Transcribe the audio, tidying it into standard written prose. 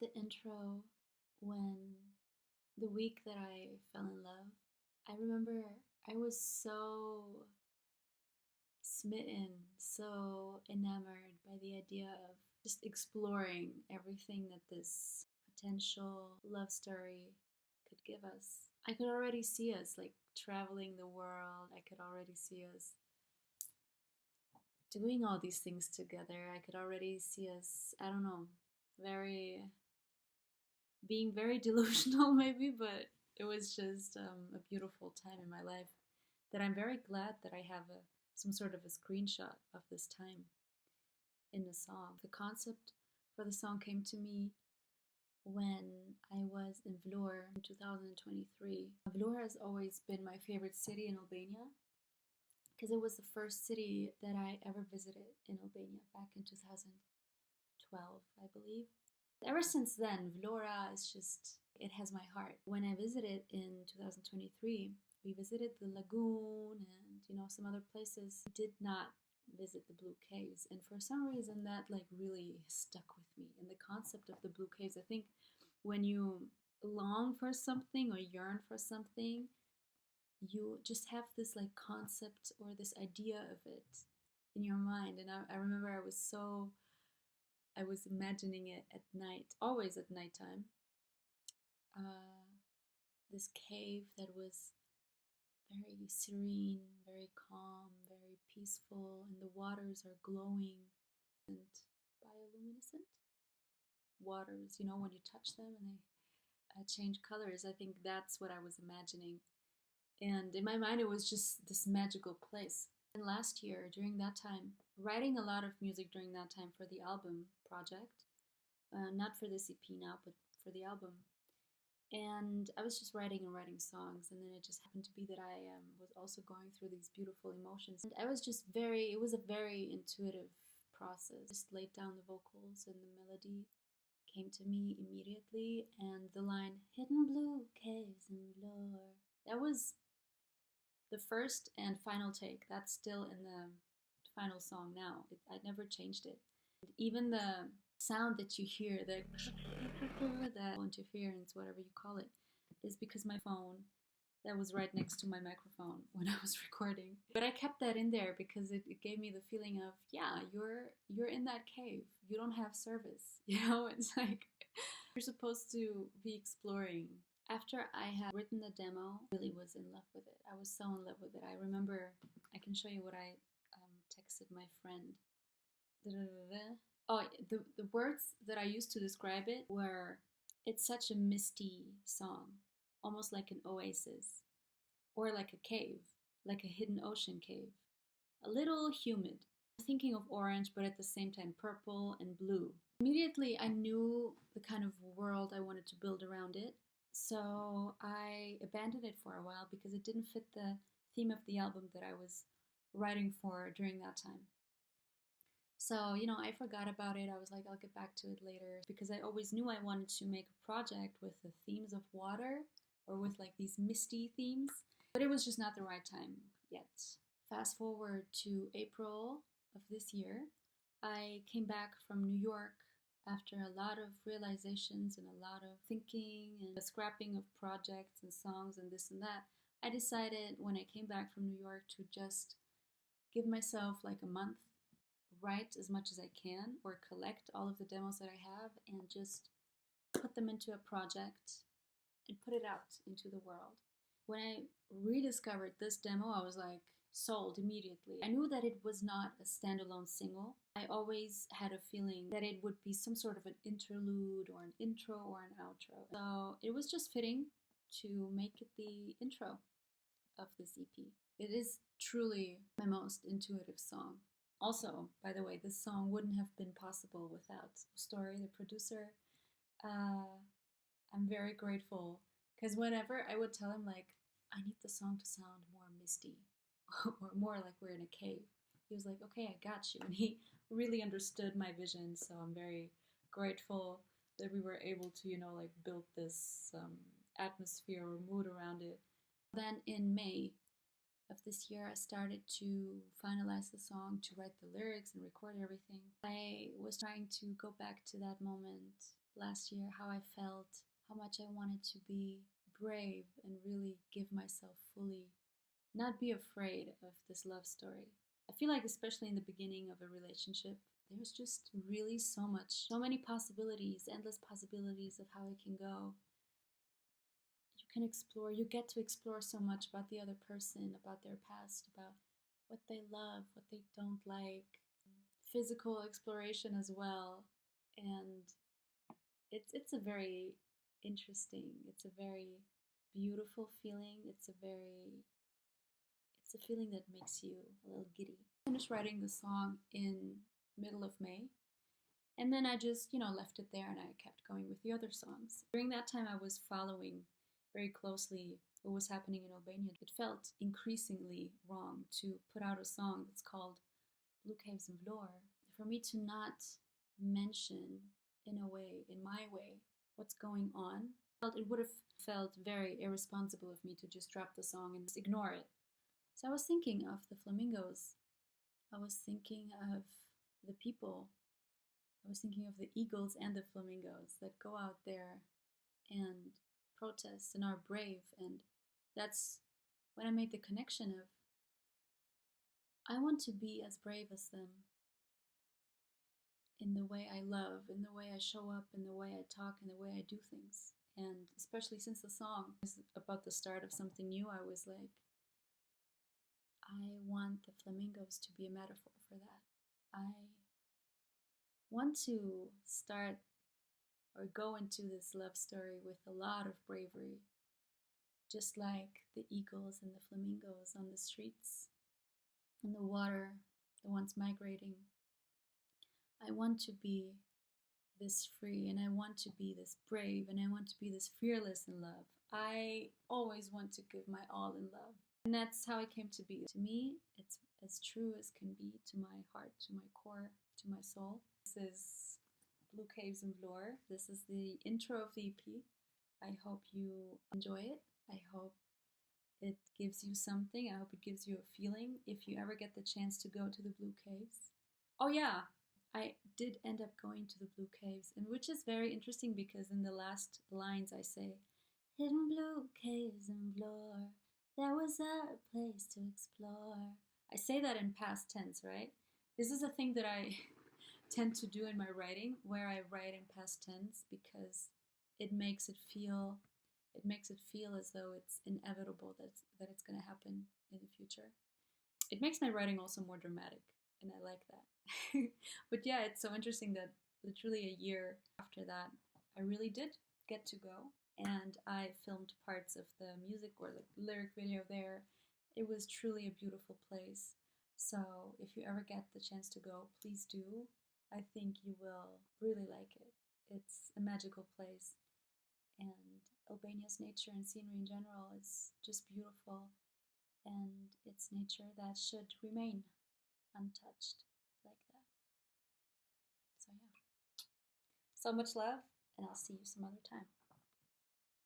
the intro when the week that I fell in love. I remember I was so smitten, so enamored by the idea of just exploring everything that this potential love story could give us. I could already see us like traveling the world. I could already see us doing all these things together. I could already see us, I don't know, very being very delusional maybe, but it was just a beautiful time in my life that I'm very glad that I have some sort of a screenshot of this time in the song. The concept for the song came to me when I was in vlorë in 2023. Vlorë has always been my favorite city in Albania because it was the first city that I ever visited in Albania back in 2012, I believe. Ever since then, vlorë is just, it has my heart. When I visited in 2023, we visited the lagoon and, some other places. We did not visit the blue caves. And for some reason that like really stuck with me. And the concept of the blue caves, I think when you long for something or yearn for something, you just have this like concept or this idea of it in your mind. And I remember I was imagining it at night, always at nighttime. This cave that was very serene, very calm, very peaceful, and the waters are glowing and bioluminescent waters, when you touch them and they change colors. I think that's what I was imagining. And in my mind, it was just this magical place. And last year, during that time, writing a lot of music during that time for the album project, not for this EP now, but for the album. And I was just writing and writing songs, and then it just happened to be that I was also going through these beautiful emotions. And I was just it was a very intuitive process. Just laid down the vocals and the melody came to me immediately, and the line, hidden blue caves and vlorë, that was the first and final take. That's still in the final song now. I never changed it. Even the sound that you hear, the interference, whatever you call it, is because my phone that was right next to my microphone when I was recording. But I kept that in there because it gave me the feeling of, yeah, you're in that cave. You don't have service. It's like you're supposed to be exploring. After I had written the demo, I really was in love with it. I was so in love with it. I remember, I can show you what I texted my friend. Oh, the words that I used to describe it were, it's such a misty song, almost like an oasis, or like a cave, like a hidden ocean cave, a little humid. I'm thinking of orange, but at the same time purple and blue. Immediately I knew the kind of world I wanted to build around it, so I abandoned it for a while because it didn't fit the theme of the album that I was writing for during that time. So, I forgot about it. I was like, I'll get back to it later because I always knew I wanted to make a project with the themes of water or with like these misty themes, but it was just not the right time yet. Fast forward to April of this year, I came back from New York after a lot of realizations and a lot of thinking and the scrapping of projects and songs and this and that. I decided when I came back from New York to just give myself like a month, write as much as I can or collect all of the demos that I have and just put them into a project and put it out into the world. When I rediscovered this demo, I was like sold immediately. I knew that it was not a standalone single. I always had a feeling that it would be some sort of an interlude or an intro or an outro. So it was just fitting to make it the intro of this EP. It is truly my most intuitive song. Also, by the way, this song wouldn't have been possible without Story, the producer. I'm very grateful because whenever I would tell him like, I need the song to sound more misty or more like we're in a cave, he was like, okay, I got you. And he really understood my vision. So I'm very grateful that we were able to, like build this atmosphere or mood around it. Then in May of this year, I started to finalize the song, to write the lyrics and record everything. I was trying to go back to that moment last year, how I felt, how much I wanted to be brave and really give myself fully, not be afraid of this love story. I feel like, especially in the beginning of a relationship, there's just really so many possibilities, endless possibilities of how it can go. You can explore, you get to explore so much about the other person, about their past, about what they love, what they don't like, physical exploration as well. And it's a very interesting, it's a very beautiful feeling. It's a feeling that makes you a little giddy. I finished writing the song in middle of May, and then I just, left it there and I kept going with the other songs. During that time, I was following very closely what was happening in Albania. It felt increasingly wrong to put out a song that's called Blue Caves and Vlorë. For me to not mention, in my way, what's going on, it would have felt very irresponsible of me to just drop the song and just ignore it. So I was thinking of the flamingos. I was thinking of the people. I was thinking of the eagles and the flamingos that go out there and protest and are brave. And that's when I made the connection of, I want to be as brave as them in the way I love, in the way I show up, in the way I talk, in the way I do things. And especially since the song is about the start of something new, I was like, I want the flamingos to be a metaphor for that. I want to start or go into this love story with a lot of bravery, just like the eagles and the flamingos on the streets, in the water, the ones migrating. I want to be this free, and I want to be this brave, and I want to be this fearless in love. I always want to give my all in love. And that's how it came to be. To me, it's as true as can be to my heart, to my core, to my soul. This is Blue Caves and Vlorë. This is the intro of the EP. I hope you enjoy it. I hope it gives you something. I hope it gives you a feeling if you ever get the chance to go to the Blue Caves. Oh yeah, I did end up going to the Blue Caves, and which is very interesting because in the last lines I say, hidden blue caves and Vlorë, there was a place to explore. I say that in past tense, right? This is a thing that I tend to do in my writing, where I write in past tense because it makes it feel as though it's inevitable that it's going to happen in the future. It makes my writing also more dramatic, and I like that. But yeah, it's so interesting that literally a year after that, I really did get to go, and I filmed parts of the music or the lyric video there. It was truly a beautiful place. So if you ever get the chance to go, please do. I think you will really like it. It's a magical place, and Albania's nature and scenery in general is just beautiful, and it's nature that should remain untouched like that. So yeah, so much love, and I'll see you some other time.